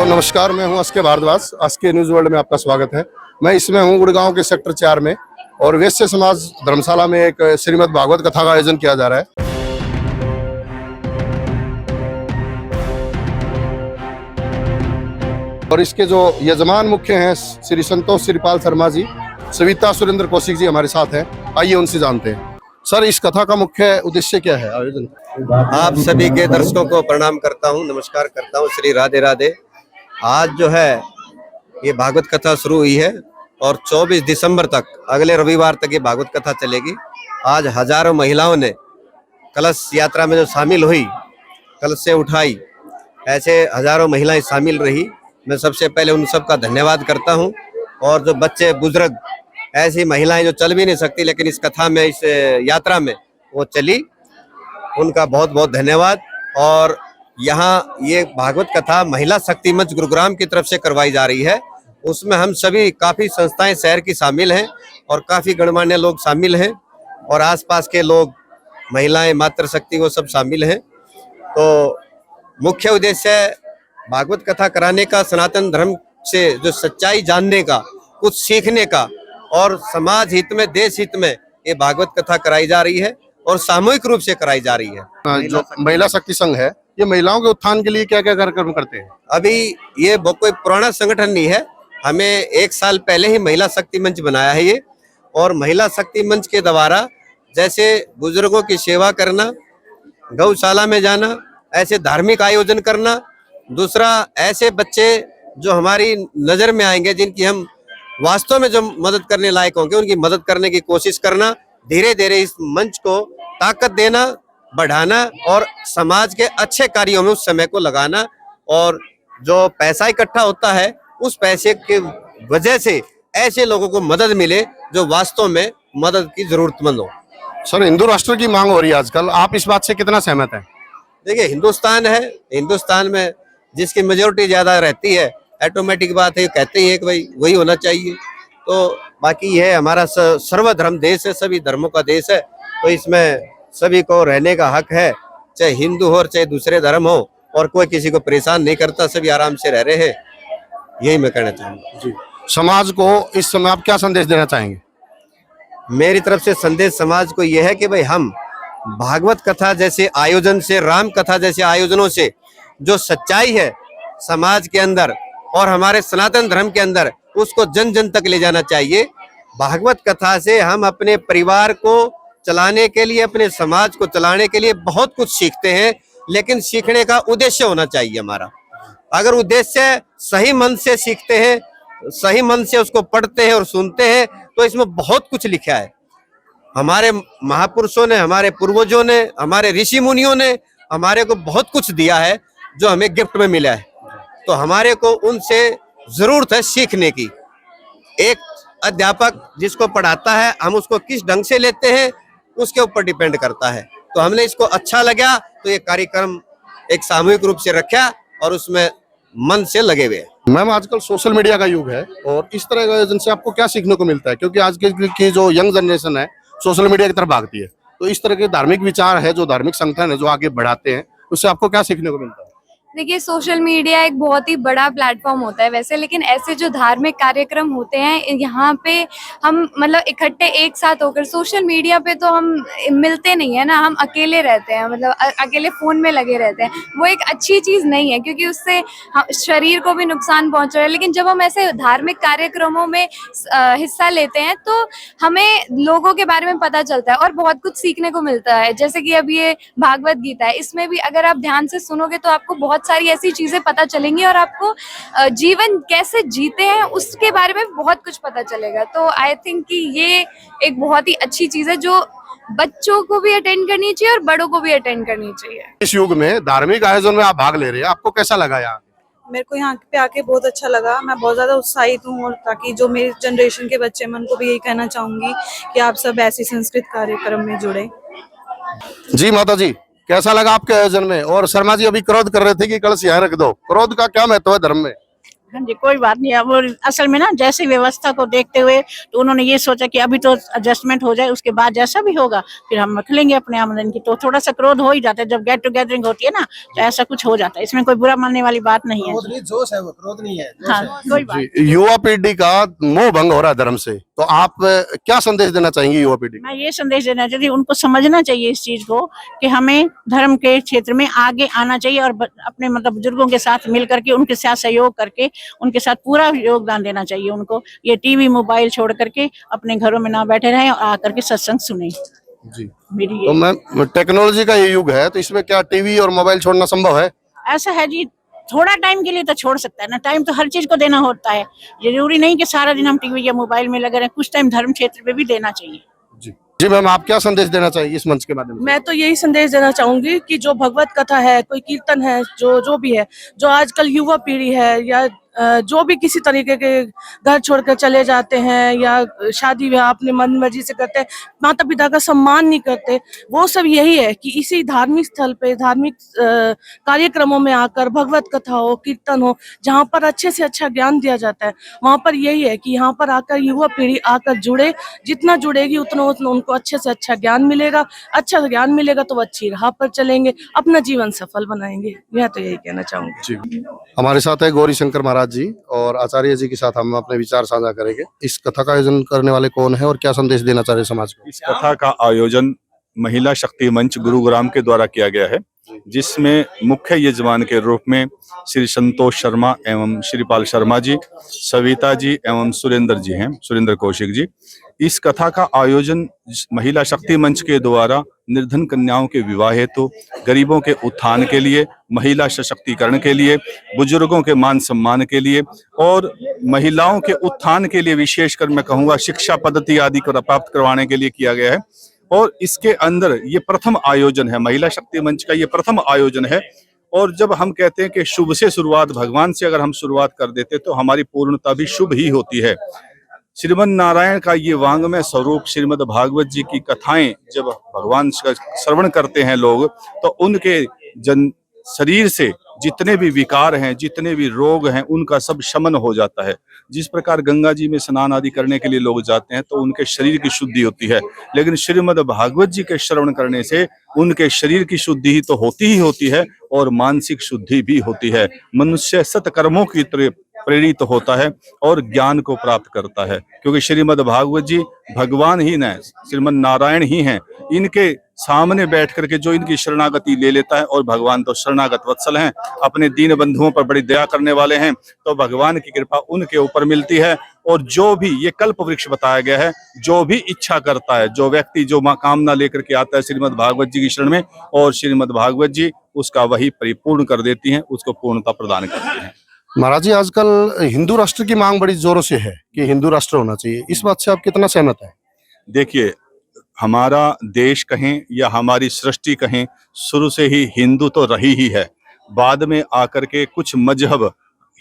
नमस्कार, मैं हूं SK Bhardwaj. SK news world में आपका स्वागत है। मैं इसमें हूं गुड़गांव के सेक्टर 4 में और वैश्य समाज धर्मशाला में एक श्रीमद् भागवत कथा का आयोजन किया जा रहा है। और इसके जो यजमान मुख्य हैं श्री संतोष श्रीपाल शर्मा जी, सविता सुरेंद्र कौशिक जी हमारे साथ हैं। आइए उनसे जानते हैं। सर, इस कथा का मुख्य उद्देश्य क्या है आयोजन? आप सभी के दर्शकों को प्रणाम करता हूं, नमस्कार करता हूं, श्री राधे राधे। आज जो है ये भागवत कथा शुरू हुई है और 24 दिसंबर तक, अगले रविवार तक ये भागवत कथा चलेगी। आज हजारों महिलाओं ने कलश यात्रा में जो शामिल हुई, कलश से उठाई, ऐसे हजारों महिलाएं शामिल रही। मैं सबसे पहले उन सब का धन्यवाद करता हूं। और जो बच्चे बुजुर्ग, ऐसी महिलाएं जो चल भी नहीं सकती लेकिन इस कथा में, इस यात्रा में वो चली, उनका बहुत बहुत धन्यवाद। और यहाँ ये भागवत कथा महिला शक्ति मंच गुरुग्राम की तरफ से करवाई जा रही है। उसमें हम सभी काफ़ी संस्थाएं शहर की शामिल हैं और काफ़ी गणमान्य लोग शामिल हैं और आसपास के लोग, महिलाएं, मातृशक्ति, वो सब शामिल हैं। तो मुख्य उद्देश्य है भागवत कथा कराने का, सनातन धर्म से जो सच्चाई जानने का, कुछ सीखने का, और समाज हित में, देश हित में ये भागवत कथा कराई जा रही है और सामूहिक रूप से कराई जा रही है। जो महिला शक्ति संघ है, ये महिलाओं के उत्थान के लिए क्या क्या कार्यक्रम करते हैं? अभी ये कोई पुराना संगठन नहीं है, हमें 1 साल पहले ही महिला शक्ति मंच बनाया है ये। और महिला शक्ति मंच के द्वारा जैसे बुजुर्गों की सेवा करना, गौशाला में जाना, ऐसे धार्मिक आयोजन करना। दूसरा, ऐसे बच्चे जो हमारी नज़र में आएंगे, जिनकी हम वास्तव में जो मदद करने लायक होंगे, उनकी मदद करने की कोशिश करना। धीरे धीरे इस मंच को ताकत देना, बढ़ाना और समाज के अच्छे कार्यों में उस समय को लगाना। और जो पैसा इकट्ठा होता है, उस पैसे के वजह से ऐसे लोगों को मदद मिले जो वास्तव में मदद की जरूरतमंद हो। सर, हिंदू राष्ट्र की मांग हो रही है आजकल, आप इस बात से कितना सहमत हैं? देखिए, हिंदुस्तान है, हिंदुस्तान में जिसकी मेजोरिटी ज्यादा रहती है, ऑटोमेटिक बात है, कहते ही है कि भाई वही होना चाहिए। तो बाकी है, हमारा सर्वधर्म देश है, सभी धर्मों का देश है, तो इसमें सभी को रहने का हक है, चाहे हिंदू हो और चाहे दूसरे धर्म हो, और कोई किसी को परेशान नहीं करता, सभी आराम से रह रहे हैं। यही मैं कहना चाहूँगा। जी, समाज को इस समय आप क्या संदेश देना चाहेंगे? मेरी तरफ से संदेश समाज को यह है कि भाई हम भागवत कथा जैसे आयोजन से, राम कथा जैसे आयोजनों से जो सच्चाई है समाज के अंदर और हमारे सनातन धर्म के अंदर, उसको जन जन तक ले जाना चाहिए। भागवत कथा से हम अपने परिवार को चलाने के लिए, अपने समाज को चलाने के लिए बहुत कुछ सीखते हैं, लेकिन सीखने का उद्देश्य होना चाहिए हमारा। अगर उद्देश्य सही मन से सीखते हैं, सही मन से उसको पढ़ते हैं और सुनते हैं, तो इसमें बहुत कुछ लिखा है। हमारे महापुरुषों ने, हमारे पूर्वजों ने, हमारे ऋषि मुनियों ने हमारे को बहुत कुछ दिया है जो हमें गिफ्ट में मिला है। तो हमारे को उनसे जरूरत है सीखने की। एक अध्यापक जिसको पढ़ाता है, हम उसको किस ढंग से लेते हैं उसके ऊपर डिपेंड करता है। तो हमने इसको अच्छा लगा तो ये कार्यक्रम एक सामूहिक रूप से रखा और उसमें मन से लगे हुए। मैम, आजकल सोशल मीडिया का युग है और इस तरह के आयोजन से आपको क्या सीखने को मिलता है? क्योंकि आज की जो यंग जनरेशन है सोशल मीडिया की तरफ भागती है, तो इस तरह के धार्मिक विचार है, जो धार्मिक संगठन है जो आगे बढ़ाते हैं, उससे आपको क्या सीखने को मिलता है? देखिए, सोशल मीडिया एक बहुत ही बड़ा प्लेटफॉर्म होता है वैसे, लेकिन ऐसे जो धार्मिक कार्यक्रम होते हैं यहाँ पे हम मतलब इकट्ठे एक साथ होकर, सोशल मीडिया पे तो हम मिलते नहीं है ना, हम अकेले रहते हैं, मतलब अकेले फ़ोन में लगे रहते हैं। वो एक अच्छी चीज़ नहीं है क्योंकि उससे शरीर को भी नुकसान पहुँच रहा है। लेकिन जब हम ऐसे धार्मिक कार्यक्रमों में हिस्सा लेते हैं तो हमें लोगों के बारे में पता चलता है और बहुत कुछ सीखने को मिलता है। जैसे कि अब ये भागवत गीता है, इसमें भी अगर आप ध्यान से सुनोगे तो आपको बहुत सारी ऐसी चीजें पता चलेंगी और आपको जीवन कैसे जीते हैं उसके बारे में बहुत कुछ पता चलेगा। तो आई थिंक कि ये एक बहुत ही अच्छी चीज है जो बच्चों को भी अटेंड करनी चाहिए और बड़ों को भी अटेंड करनी चाहिए। इस युग में धार्मिक आयोजन में आप भाग ले रहे हैं, आपको कैसा लगा यहाँ? मेरे को यहाँ पे आके बहुत अच्छा लगा। मैं बहुत ज्यादा उत्साहित हूँ और ताकि जो मेरी जनरेशन के बच्चे, मैं उनको भी यही कहना चाहूंगी कि आप सब ऐसी संस्कृत कार्यक्रम में जुड़े। जी माता जी, कैसा लगा आपके आयोजन में? और शर्मा जी अभी क्रोध कर रहे थे कि कलश यहाँ रख दो, क्रोध का क्या महत्व है धर्म में? हाँ जी, कोई बात नहीं। अब असल में ना जैसे व्यवस्था को देखते हुए तो उन्होंने ये सोचा कि अभी तो एडजस्टमेंट हो जाए, उसके बाद जैसा भी होगा फिर हम रख लेंगे अपने आमदन की। तो थोड़ा सा क्रोध हो ही जाता है जब गेट टुगेदरिंग होती है ना, तो ऐसा कुछ हो जाता है। इसमें कोई बुरा मानने वाली बात नहीं है। क्रोध नहीं, जोश है, वो क्रोध नहीं है, जोश हाँ, है। कोई बात जी, युवा पीढ़ी का मोह भंग हो रहा है धर्म से, तो आप क्या संदेश देना चाहेंगे युवा पीढ़ी को? मैं ये संदेश देना चाहती हूँ, उनको समझना चाहिए इस चीज को कि हमें धर्म के क्षेत्र में आगे आना चाहिए और अपने मतलब बुजुर्गों के साथ मिल करके उनके साथ सहयोग करके उनके साथ पूरा योगदान देना चाहिए उनको। ये टीवी मोबाइल छोड़ करके अपने घरों में ना बैठे रहें और आकर के सत्संग सुने। जी, मेरी तो मैम टेक्नोलॉजी का ये युग है, तो इसमें क्या टीवी और मोबाइल छोड़ना संभव है? ऐसा है जी, थोड़ा टाइम के लिए तो छोड़ सकता है ना। टाइम तो हर चीज को देना होता है, जरूरी नहीं कि सारा दिन हम टीवी या मोबाइल में लगे रहें। कुछ टाइम धर्म क्षेत्र में भी देना चाहिए। जी जी मैम, आप क्या संदेश देना चाहिए इस मंच के माध्यम से? मैं तो यही संदेश देना चाहूंगी कि जो भगवत कथा है, कोई कीर्तन है, जो भी है, जो आजकल युवा पीढ़ी है या जो भी किसी तरीके के घर छोड़कर चले जाते हैं या शादी ब्याह अपने मन मर्जी से करते हैं, माता पिता का सम्मान नहीं करते, वो सब यही है कि इसी धार्मिक स्थल पे धार्मिक कार्यक्रमों में आकर भगवत कथा हो, कीर्तन हो, जहाँ पर अच्छे से अच्छा ज्ञान दिया जाता है, वहाँ पर यही है कि यहाँ पर आकर युवा पीढ़ी आकर जुड़े। जितना जुड़ेगी उतना उतना उनको अच्छे से अच्छा ज्ञान मिलेगा। अच्छा ज्ञान मिलेगा तो वो अच्छी राह पर चलेंगे, अपना जीवन सफल बनाएंगे। मैं तो यही कहना चाहूंगी। जी, हमारे साथ है गौरी शंकर महाराज जी और आचार्य जी के साथ हम अपने विचार साझा करेंगे। इस कथा का आयोजन करने वाले कौन है और क्या संदेश देना चाह रहे हैं समाज को? इस कथा का आयोजन महिला शक्ति मंच गुरुग्राम के द्वारा किया गया है, जिसमें मुख्य यजमान के रूप में श्री संतोष शर्मा एवं श्रीपाल शर्मा जी, सविता जी एवं सुरेंद्र जी हैं, सुरेंद्र कौशिक जी। इस कथा का आयोजन महिला शक्ति मंच के द्वारा निर्धन कन्याओं के विवाह हेतु, गरीबों के उत्थान के लिए, महिला सशक्तिकरण के लिए, बुजुर्गों के मान सम्मान के लिए और महिलाओं के उत्थान के लिए, विशेषकर मैं कहूँगा शिक्षा पद्धति आदि को प्राप्त करवाने के लिए किया गया है। और इसके अंदर ये प्रथम आयोजन है, महिला शक्ति मंच का ये प्रथम आयोजन है। और जब हम कहते हैं कि शुभ से शुरुआत, भगवान से अगर हम शुरुआत कर देते तो हमारी पूर्णता भी शुभ ही होती है। श्रीमन नारायण का ये वांग्मय स्वरूप श्रीमद् भागवत जी की कथाएं जब भगवान का श्रवण करते हैं लोग, तो उनके शरीर से जितने भी विकार हैं, जितने भी रोग हैं, उनका सब शमन हो जाता है। जिस प्रकार गंगा जी में स्नान आदि करने के लिए लोग जाते हैं तो उनके शरीर की शुद्धि होती है, लेकिन श्रीमद् भागवत जी के श्रवण करने से उनके शरीर की शुद्धि ही तो होती ही होती है और मानसिक शुद्धि भी होती है। मनुष्य सत्कर्मों की तरफ प्रेरित होता है और ज्ञान को प्राप्त करता है, क्योंकि श्रीमद् भागवत जी भगवान ही न, श्रीमन नारायण ही हैं। इनके सामने बैठ करके जो इनकी शरणागति ले लेता है, और भगवान तो शरणागत वत्सल हैं, अपने दीन बंधुओं पर बड़ी दया करने वाले हैं, तो भगवान की कृपा उनके ऊपर मिलती है। और जो भी ये कल्प वृक्ष बताया गया है, जो भी इच्छा करता है, जो व्यक्ति जो कामना लेकर के आता है श्रीमद् भागवत जी की शरण में, और श्रीमद् भागवत जी उसका वही परिपूर्ण कर देती हैं, उसको पूर्णता प्रदान करती हैं। महाराज जी, आजकल हिंदू राष्ट्र की मांग बड़ी जोरों से है कि हिंदू राष्ट्र होना चाहिए, इस बात से आप कितना सहमत हैं? देखिए, हमारा देश कहें या हमारी सृष्टि कहें, शुरू से ही हिंदू तो रही ही है। बाद में आकर के कुछ मजहब,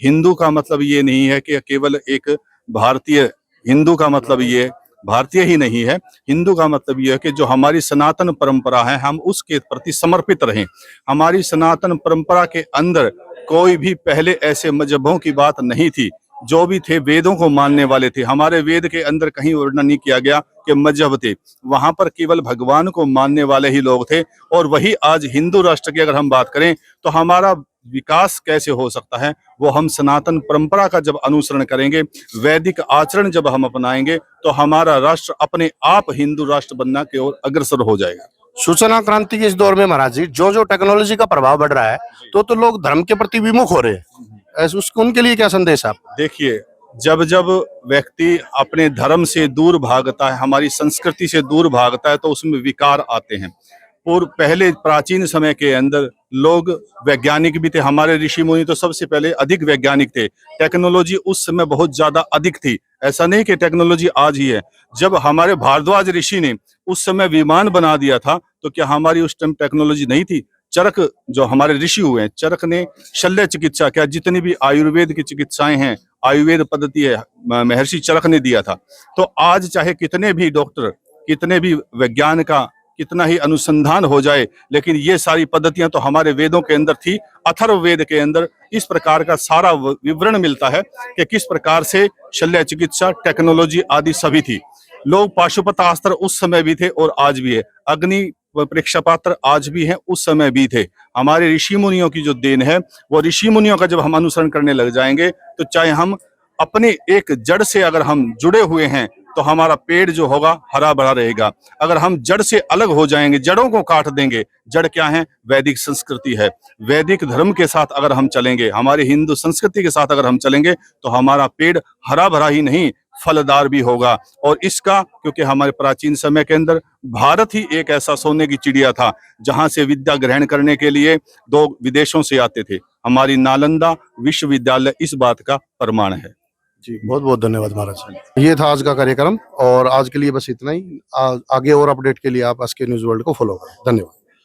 हिंदू का मतलब ये नहीं है कि केवल एक भारतीय, हिंदू का मतलब ये भारतीय ही नहीं है, हिंदू का मतलब ये है कि जो हमारी सनातन परंपरा है हम उसके प्रति समर्पित रहें। हमारी सनातन परंपरा के अंदर कोई भी पहले ऐसे मजहबों की बात नहीं थी, जो भी थे वेदों को मानने वाले थे। हमारे वेद के अंदर कहीं वर्णन नहीं किया गया कि मजहब थे, वहां पर केवल भगवान को मानने वाले ही लोग थे। और वही आज हिंदू राष्ट्र की अगर हम बात करें तो हमारा विकास कैसे हो सकता है, वो हम सनातन परंपरा का जब अनुसरण करेंगे, वैदिक आचरण जब हम अपनाएंगे, तो हमारा राष्ट्र अपने आप हिंदू राष्ट्र बनना की ओर अग्रसर हो जाएगा। सूचना क्रांति के इस दौर में महाराज जी, जो टेक्नोलॉजी का प्रभाव बढ़ रहा है, तो लोग धर्म के प्रति विमुख हो रहे हैं, उसको उनके लिए क्या संदेश आप? देखिए, जब जब व्यक्ति अपने धर्म से दूर भागता है, हमारी संस्कृति से दूर भागता है, तो उसमें विकार आते हैं। और पहले प्राचीन समय के अंदर लोग वैज्ञानिक भी थे, हमारे ऋषि मुनि तो सबसे पहले अधिक वैज्ञानिक थे। टेक्नोलॉजी उस समय बहुत ज्यादा अधिक थी, ऐसा नहीं कि टेक्नोलॉजी आज ही है। जब हमारे भारद्वाज ऋषि ने उस समय विमान बना दिया था, तो क्या हमारी उस टाइम टेक्नोलॉजी नहीं थी? चरक, जो हमारे ऋषि हुए हैं, चरक ने शल्य चिकित्सा, क्या जितनी भी आयुर्वेद की चिकित्साएं हैं, आयुर्वेद पद्धति है, महर्षि चरक ने दिया था। तो आज चाहे कितने भी डॉक्टर, कितने भी विज्ञान का कितना ही अनुसंधान हो जाए, लेकिन ये सारी पद्धतियां तो हमारे वेदों के अंदर थी। अथर्व वेद के अंदर इस प्रकार का सारा विवरण मिलता है कि किस प्रकार से शल्य चिकित्सा, टेक्नोलॉजी आदि सभी थी। लोग पाशुपतास्त्र उस समय भी थे और आज भी है। अग्नि परीक्षा पात्र आज भी हैं, उस समय भी थे। हमारे ऋषि मुनियों की जो देन है, वो ऋषि मुनियों का जब हम अनुसरण करने लग जाएंगे, तो चाहे हम अपने एक जड़ से अगर हम जुड़े हुए हैं तो हमारा पेड़ जो होगा हरा भरा रहेगा। अगर हम जड़ से अलग हो जाएंगे, जड़ों को काट देंगे, जड़ क्या है? वैदिक संस्कृति है। वैदिक धर्म के साथ अगर हम चलेंगे, हमारे हिंदू संस्कृति के साथ अगर हम चलेंगे, तो हमारा पेड़ हरा भरा ही नहीं, फलदार भी होगा। और इसका, क्योंकि हमारे प्राचीन समय के अंदर भारत ही एक ऐसा सोने की चिड़िया था जहां से विद्या ग्रहण करने के लिए लोग विदेशों से आते थे। हमारी नालंदा विश्वविद्यालय इस बात का प्रमाण है। जी, बहुत बहुत धन्यवाद महाराज। ये था आज का कार्यक्रम और आज के लिए बस इतना ही। आगे और अपडेट के लिए आप एसके न्यूज़ वर्ल्ड को फॉलो करें। धन्यवाद।